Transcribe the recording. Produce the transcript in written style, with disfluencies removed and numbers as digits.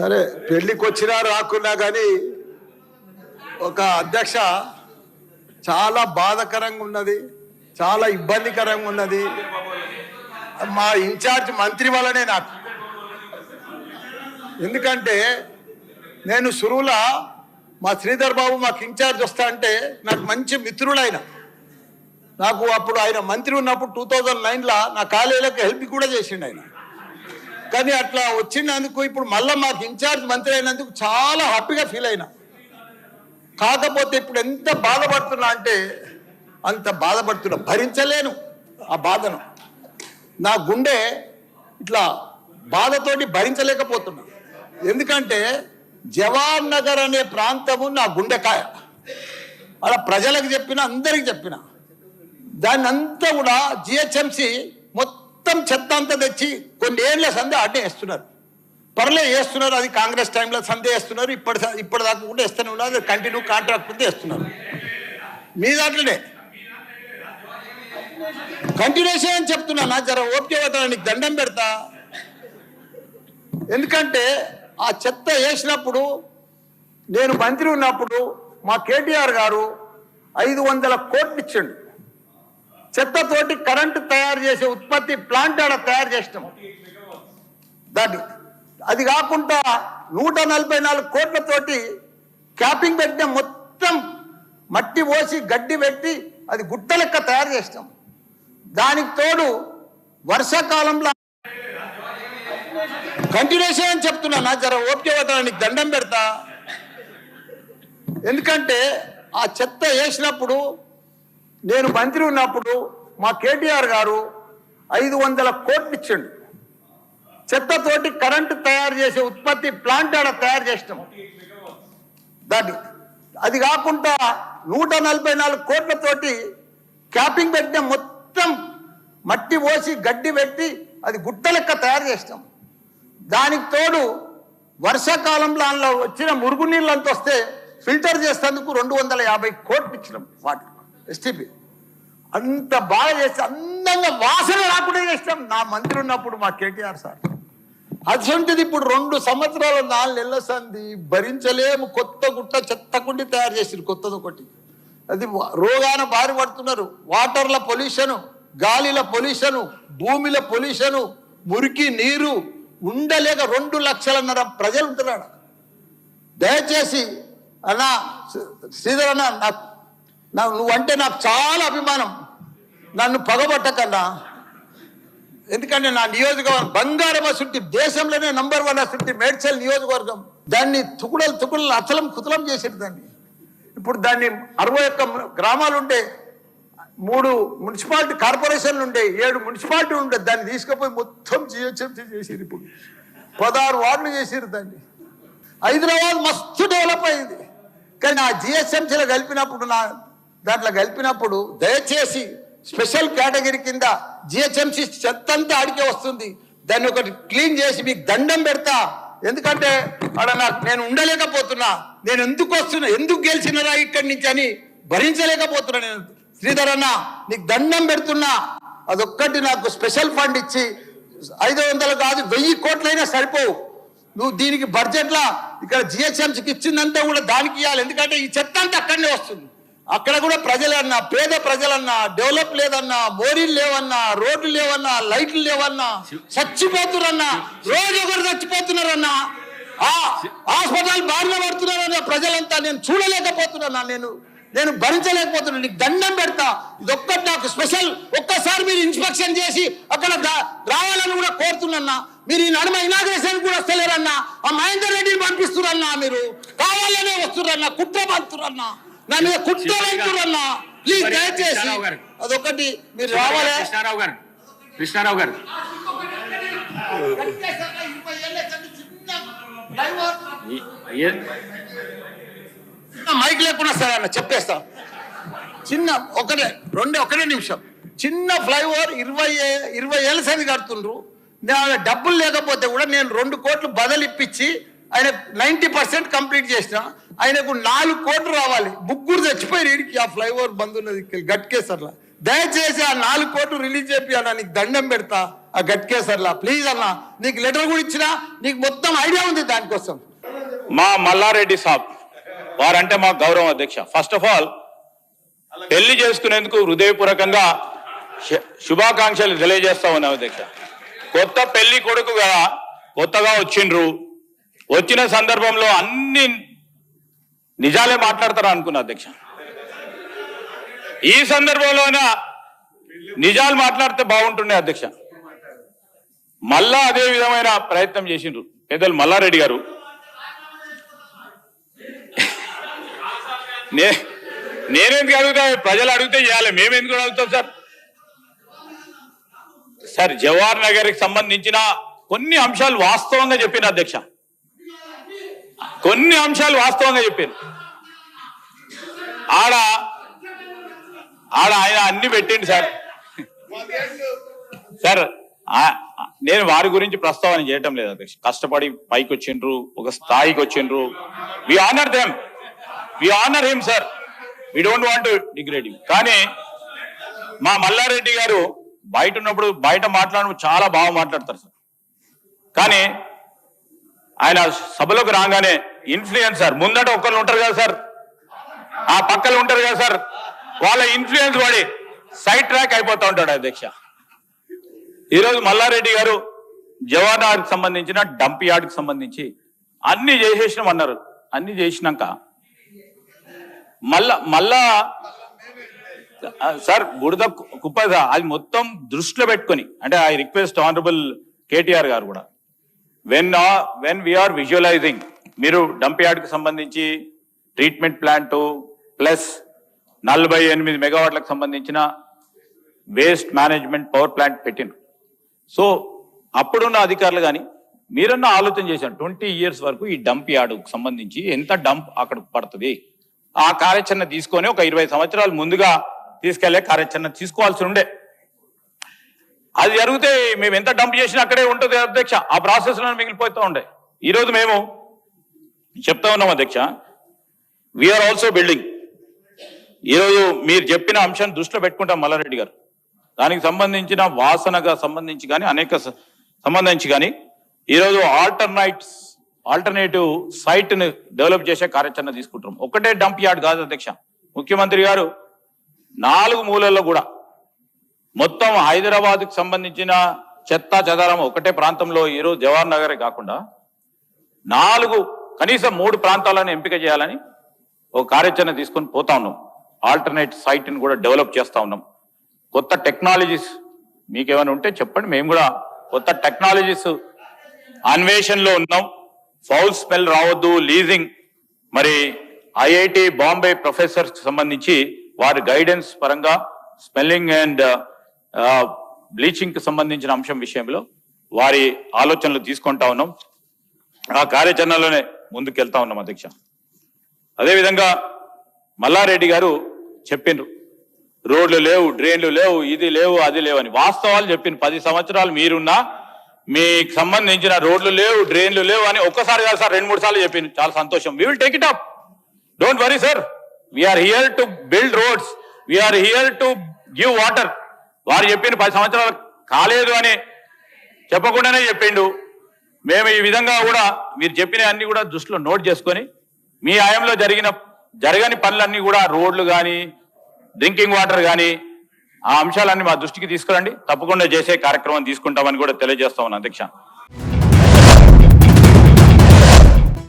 సరే పెళ్లికి వచ్చినా రాకున్నా కానీ ఒక అధ్యక్ష చాలా బాధాకరంగా ఉన్నది, చాలా ఇబ్బందికరంగా ఉన్నది. మా ఇన్ఛార్జ్ మంత్రి వల్లనే నాకు. ఎందుకంటే నేను సురువుల మా శ్రీధర్ బాబు మాకు ఇన్ఛార్జ్ వస్తా అంటే నాకు మంచి మిత్రుడైన, నాకు అప్పుడు ఆయన మంత్రి ఉన్నప్పుడు 2009లో నా కాలేజీలకు హెల్ప్ కూడా చేసిండు ఆయన. కానీ అట్లా వచ్చినందుకు ఇప్పుడు మళ్ళీ మాకు ఇన్ఛార్జ్ మంత్రి అయినందుకు చాలా హ్యాపీగా ఫీల్ అయినా. కాకపోతే ఇప్పుడు ఎంత బాధపడుతున్నా అంటే అంత బాధపడుతున్నా, భరించలేను ఆ బాధను. నా గుండె ఇట్లా బాధతోటి భరించలేకపోతున్నా. ఎందుకంటే జవహర్ నగర్ అనే ప్రాంతము నా గుండెకాయ. అలా ప్రజలకు చెప్పిన, అందరికి చెప్పిన, దాన్ని అంతా కూడా జిహెచ్ఎంసి మొత్తం చెత్త అంతా తెచ్చి కొన్ని ఏళ్ళ సందే అడ్డే వేస్తున్నారు. పర్లే వేస్తున్నారు, అది కాంగ్రెస్ టైంలో సందే వేస్తున్నారు, ఇప్పటిదాకా కూడా వేస్తూనే ఉన్నారు. అది కంటిన్యూ కాంట్రాక్ట్ ఉంటే వేస్తున్నారు. మీ దాంట్లోనే కంటిన్యూషన్ అని చెప్తున్నా. నా జర ఓపిక అవుతా, నీకు దండం పెడతా. ఎందుకంటే ఆ చెత్త వేసినప్పుడు నేను మంత్రి ఉన్నప్పుడు మా కేటీఆర్ గారు 500 కోట్లు ఇచ్చిండు. చెత్తతోటి కరెంటు తయారు చేసే ఉత్పత్తి ప్లాంట్ ఆడ తయారు చేసినాం దాన్ని. అది కాకుండా 144 కోట్లతోటి క్యాపింగ్ పెట్టిన, మొత్తం మట్టి పోసి గడ్డి పెట్టి అది గుట్ట లెక్క తయారు చేసినాం. దానికి తోడు వర్షాకాలంలో కంటిన్యూషన్ అని చెప్తున్నా. నా జర ఓపిక అవుతా, నీకు దండం పెడతా. ఎందుకంటే ఆ చెత్త వేసినప్పుడు నేను మంత్రి ఉన్నప్పుడు మా కేటీఆర్ గారు 500 కోట్లు ఇచ్చిండు. చెత్తతోటి కరెంటు తయారు చేసే ఉత్పత్తి ప్లాంట్ ఆడ తయారు చేసినాం దాన్ని. అది కాకుండా 144 కోట్లతోటి క్యాపింగ్ పెట్టిన, మొత్తం మట్టి పోసి గడ్డి పెట్టి అది గుట్ట లెక్క తయారు చేసినాం. దానికి తోడు వర్షాకాలంలో అందులో వచ్చిన మురుగునీళ్ళు అంత వస్తే ఫిల్టర్ చేసేందుకు 250 కోట్లు ఇచ్చినాం వాటి ఎస్టీపీ. అంత బాగా చేసి అందంగా వాసన రాకుండా చేసినాం నా మంత్రి ఉన్నప్పుడు మా కేటీఆర్ సార్. అటువంటిది ఇప్పుడు 2 సంవత్సరాలు 4 నెలల సంది భరించలేము. కొత్త గుట్ట చెత్త కుండి తయారు చేసిరు, కొత్తది ఒకటి. అది రోగాన బారి పడుతున్నారు. వాటర్ల పొల్యూషను, గాలిల పొల్యూషను, భూమిల పొల్యూషను, మురికి నీరు ఉండలేక 2 లక్షలన్నర ప్రజలు ఉంటున్నాడు. దయచేసి అన్నా శ్రీధర్ అన్న, నువ్వంటే నాకు చాలా అభిమానం. నన్ను పగబట్టకన్నా. ఎందుకంటే నా నియోజకవర్గం బంగారం అసుంటి, దేశంలోనే నంబర్ 1 అసుంటి మేడ్చల్ నియోజకవర్గం. దాన్ని తుకుడలు అచలం కుతలం చేసేది దాన్ని. ఇప్పుడు దాన్ని 61 గ్రామాలు ఉండే, 3 మున్సిపాలిటీ కార్పొరేషన్లు ఉండే, 7 మున్సిపాలిటీ ఉండే. దాన్ని తీసుకుపోయి మొత్తం జిహెచ్ఎంసీ చేసిరు. ఇప్పుడు 16 వార్డులు చేసిరు దాన్ని. హైదరాబాద్ మస్తు డెవలప్ అయింది. కానీ ఆ జిహెచ్ఎంసీలో కలిపినప్పుడు దయచేసి స్పెషల్ కేటగిరీ కింద జిహెచ్ఎంసీ చెత్త అంతా ఆడికే వస్తుంది. దాన్ని ఒకటి క్లీన్ చేసి మీకు దండం పెడతా. ఎందుకంటే అక్కడ నేను ఉండలేకపోతున్నా. నేను ఎందుకు వస్తున్నా, ఎందుకు గెలిచినరా ఇక్కడి నుంచి అని భరించలేకపోతున్నా. నేను శ్రీధర్ అన్న నీకు దండం పెడుతున్నా. అదొక్కటి నాకు స్పెషల్ ఫండ్ ఇచ్చి 500 కాదు 1000 కోట్లైనా సరిపోవు. నువ్వు దీనికి బడ్జెట్లా ఇక్కడ జిహెచ్ఎంసీకి ఇచ్చిందంతా కూడా దానికి ఇవ్వాలి. ఎందుకంటే ఈ చెత్త అంతా అక్కడనే వస్తుంది. అక్కడ కూడా ప్రజలన్నా, పేద ప్రజలన్నా, డెవలప్ లేదన్నా, మోరీలు లేవన్నా, రోడ్లు లేవన్నా, లైట్లు లేవన్నా, చచ్చిపోతున్నారన్నా, రోజు ఒకరు చచ్చిపోతున్నారన్నా, హాస్పిటల్ బారిన పడుతున్నారన్నా ప్రజలంతా. నేను చూడలేకపోతున్నా, నేను భరించలేకపోతున్నాను. నీకు దండం పెడతా. ఇదొక్కటి నాకు స్పెషల్. ఒక్కసారి మీరు ఇన్స్పెక్షన్ చేసి అక్కడ రావాలని కూడా కోరుతున్నా. మీరు ఈ నడుమ ఇనాగ్రేషన్ కూడా వస్తలేరన్నా. ఆ మహేందర్ రెడ్డిని పంపిస్తురన్నా. మీరు కావాలనే వస్తురన్నా, కుట్ర పంతురన్నా, నా మీద కుట్ర పంతురన్నా. ప్లీజ్ దయచేసి అదొకటి మీరు రావాలి. కృష్ణారావు గారు మైక్ లేకుండా సరే అన్న చెప్పేస్తా. చిన్న ఒకటే నిమిషం. చిన్న ఫ్లైఓవర్ 20 ఏళ్ళ సంది కడుతుండ్రు. డబ్బులు లేకపోతే కూడా నేను 2 కోట్లు బదులు ఇప్పించి ఆయన 90% కంప్లీట్ చేసిన. ఆయనకు 4 కోట్లు రావాలి. 3 చచ్చిపోయి వీడికి ఆ ఫ్లైఓవర్ బంద్ ఉన్నది గట్కేసర్లా. దయచేసి ఆ 4 కోట్లు రిలీజ్ చేపియాలా. నీకు దండం పెడతా. ఆ గట్కేసర్లా ప్లీజ్ అన్న, నీకు లెటర్ కూడా ఇచ్చినా, నీకు మొత్తం ఐడియా ఉంది దానికోసం. మా మల్లారెడ్డి సాబ్ వారంటే మా గౌరవం అధ్యక్ష. ఫస్ట్ ఆఫ్ ఆల్ పెళ్లి చేసుకునేందుకు హృదయపూర్వకంగా శుభాకాంక్షలు తెలియజేస్తా ఉన్నాం అధ్యక్ష. కొత్త పెళ్లి కొడుకు కదా, కొత్తగా వచ్చిండ్రు, వచ్చిన సందర్భంలో అన్ని నిజాలే మాట్లాడతారా అనుకున్నా అధ్యక్ష. ఈ సందర్భంలోనే నిజాలు మాట్లాడితే బాగుంటుండే అధ్యక్ష. మళ్ళా అదే విధమైన ప్రయత్నం చేసిండ్రు పెద్దలు మల్లారెడ్డి గారు. నేనెందుకు అడుగుతా, ప్రజలు అడిగితే చేయాలి, మేమెందుకు అడుగుతాం సార్? సార్ జవహర్ నగర్కి సంబంధించిన కొన్ని అంశాలు వాస్తవంగా చెప్పిన అధ్యక్ష, కొన్ని అంశాలు వాస్తవంగా చెప్పాను. ఆడ ఆయన అన్ని పెట్టిండు సార్. సార్ నేను వారి గురించి ప్రస్తావన చేయటం లేదు అధ్యక్ష. కష్టపడి పైకి వచ్చిండ్రు, ఒక స్థాయికి వచ్చిండ్రు. We honour them, we honour him sir, we don't want to degrade him. కానీ మా మల్లారెడ్డి గారు బయట ఉన్నప్పుడు బయట మాట్లాడడం చాలా బాగా మాట్లాడతారు సార్. కానీ ఆయన సభలోకి రాగానే ఇన్ఫ్లుయెన్సర్ ముందట ఒక్కరు ఉంటారు కదా సార్, ఆ పక్కలు ఉంటారు కదా సార్, వాళ్ళ ఇన్ఫ్లుయెన్స్ పడి సైడ్ ట్రాక్ అయిపోతూ ఉంటాడు అధ్యక్ష. ఈరోజు మల్లారెడ్డి గారు జవహర్ నగర్కి సంబంధించిన డంప్ యార్డ్కి సంబంధించి అన్ని చేసేసినాం అన్నారు. అన్ని చేసినాక మళ్ళా సార్ బురద కుప్ప అది మొత్తం దృష్టిలో పెట్టుకొని, అంటే ఐ రిక్వెస్ట్ ఆనరబుల్ కేటీఆర్ గారు కూడా, వెన్ వీఆర్ విజువలైజింగ్, మీరు డంప్ యార్డ్కి సంబంధించి ట్రీట్మెంట్ ప్లాంట్ ప్లస్ 48 మెగావాట్లకు సంబంధించిన వేస్ట్ మేనేజ్మెంట్ పవర్ ప్లాంట్ పెట్టిండ్రు. సో అప్పుడున్న అధికారులు కానీ మీరన్నా ఆలోచన చేశారు 20 years వరకు ఈ డంప్ యార్డుకు సంబంధించి ఎంత డంప్ అక్కడ పడుతుంది, ఆ కార్యాచరణ తీసుకొని ఒక 20 సంవత్సరాలు ముందుగా తీసుకెళ్లే కార్యాచరణ తీసుకోవాల్సి ఉండే. అది జరిగితే మేము ఎంత డంప్ చేసినా అక్కడే ఉంటుంది అధ్యక్ష, ఆ ప్రాసెస్ లో మిగిలిపోతూ ఉండే. ఈరోజు మేము చెప్తా ఉన్నాం అధ్యక్ష, వీఆర్ ఆల్సో బిల్డింగ్. ఈరోజు మీరు చెప్పిన అంశం దృష్టిలో పెట్టుకుంటాం మల్లారెడ్డి గారు, దానికి సంబంధించిన వాసనగా సంబంధించి కానీ అనేక సంబంధించి కానీ ఈరోజు ఆల్టర్నేటివ్ సైట్ ని డెవలప్ చేసే కార్యాచరణ తీసుకుంటాం. ఒకటే డంప్ యార్డ్ కాదు అధ్యక్ష, ముఖ్యమంత్రి గారు 4 మూలల్లో కూడా మొత్తం హైదరాబాద్కి సంబంధించిన చెత్త చెదారం ఒకటే ప్రాంతంలో ఈరోజు జవహర్ నగరే కాకుండా 4 కనీసం 3 ప్రాంతాలను ఎంపిక చేయాలని ఒక కార్యాచరణ తీసుకొని పోతా ఉన్నాం. ఆల్టర్నేట్ సైట్ ని కూడా డెవలప్ చేస్తా ఉన్నాం. కొత్త టెక్నాలజీస్ మీకేమైనా ఉంటే చెప్పండి, మేము కూడా కొత్త టెక్నాలజీస్ అన్వేషణలో ఉన్నాం. ఫౌల్ స్మెల్ రావద్దు, లీజింగ్, మరి ఐఐటి బాంబే ప్రొఫెసర్స్ సంబంధించి వారి గైడెన్స్ పరంగా స్మెల్లింగ్ అండ్ బ్లీచింగ్ కి సంబంధించిన అంశం విషయంలో వారి ఆలోచనలు తీసుకుంటా ఉన్నాం. ఆ కార్యాచరణలోనే ముందుకెళ్తా ఉన్నాం అధ్యక్ష. అదేవిధంగా మల్లారెడ్డి గారు చెప్పిండ్రు రోడ్లు లేవు, డ్రైన్లు లేవు, ఇది లేవు, అది లేవు అని. వాస్తవాలు చెప్పింది. 10 సంవత్సరాలు మీరున్నా మీకు సంబంధించిన రోడ్లు లేవు, డ్రైన్లు లేవు అని ఒక్కసారి కాదు సార్ 2-3 సార్లు చెప్పింది. చాలా సంతోషం. We will take it up, don't worry sir, we're here to build roads, we're here to give water. వారు చెప్పిన 10 సంవత్సరాలు కాలేదు అని చెప్పకుండానే చెప్పిండు. మేము ఈ విధంగా కూడా మీరు చెప్పిన అన్ని కూడా దృష్టిలో నోట్ చేసుకొని మీ హయాంలో జరగని పనులన్నీ కూడా రోడ్లు కానీ డ్రింకింగ్ వాటర్ కానీ ఆ అంశాలన్నీ మా దృష్టికి తీసుకురండి, తప్పకుండా చేసే కార్యక్రమం తీసుకుంటామని కూడా తెలియజేస్తా ఉన్నాను అధ్యక్ష.